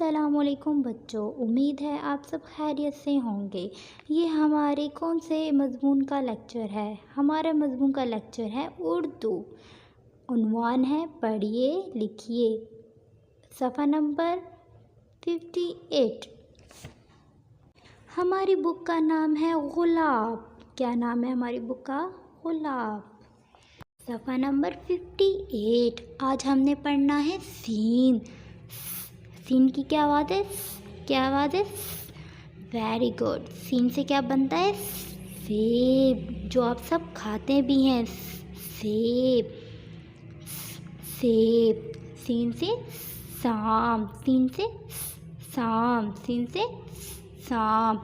अस्सलामुअलैकुम बच्चों, उम्मीद है आप सब खैरियत से होंगे। ये हमारे कौन से मज़मून का लेक्चर है? हमारा मज़मून का लेक्चर है उर्दू। उन्वान है पढ़िए लिखिए, सफ़ा नंबर 58। हमारी बुक का नाम है गुलाब। क्या नाम है हमारी बुक का? गुलाब। सफ़ा नंबर 58। आज हमने पढ़ना है सीन। सीन की क्या आवाज़ है? क्या आवाज़ है? Very good. सीन से क्या बनता है? सेब, जो आप सब खाते भी हैं। सेब। सेब। सीन से शाम, सीन से शाम, सीन से शाम।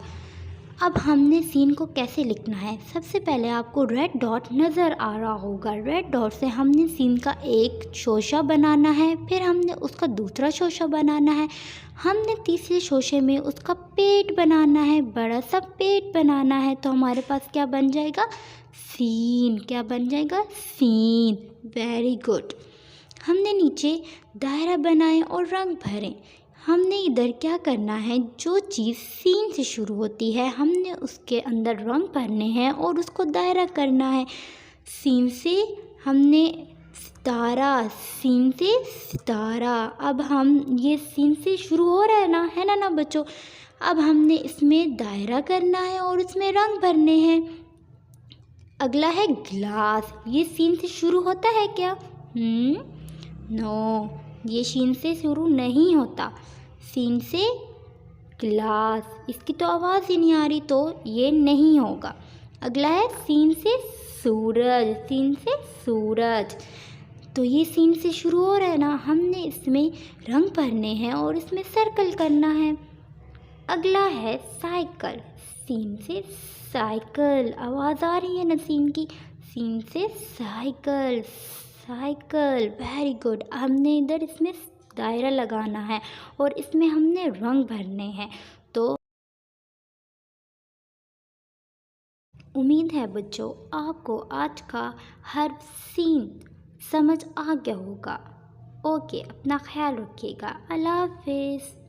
अब हमने सीन को कैसे लिखना है? सबसे पहले आपको रेड डॉट नज़र आ रहा होगा। रेड डॉट से हमने सीन का एक शोशा बनाना है, फिर हमने उसका दूसरा शोशा बनाना है, हमने तीसरे शोशे में उसका पेट बनाना है, बड़ा सा पेट बनाना है। तो हमारे पास क्या बन जाएगा? सीन। क्या बन जाएगा? सीन। Very good. हमने नीचे दायरा बनाए और रंग भरे। हमने इधर क्या करना है? जो चीज़ सीन से शुरू होती है हमने उसके अंदर रंग भरने हैं और उसको दायरा करना है। सीन से हमने सितारा, सीन से सितारा। अब हम ये सीन से शुरू हो रहा है ना बच्चों? अब हमने इसमें दायरा करना है और इसमें रंग भरने हैं। अगला है गिलास। ये सीन से शुरू होता है क्या? नो, ये सीन से शुरू नहीं होता। सीन से गिलास, इसकी तो आवाज़ ही नहीं आ रही, तो ये नहीं होगा। अगला है सीन से सूरज। सीन से सूरज, तो ये सीन से शुरू हो रहा है ना? हमने इसमें रंग भरने हैं और इसमें सर्कल करना है। अगला है साइकिल। सीन से साइकिल, आवाज़ आ रही है ना सीन की? सीन से साइकिल, साइकिल। Very good. हमने इधर इसमें दायरा लगाना है और इसमें हमने रंग भरने हैं। तो उम्मीद है बच्चों आपको आज का हर सीन समझ आ गया होगा। ओके, अपना ख्याल रखिएगा। अल्लाह हाफिज़।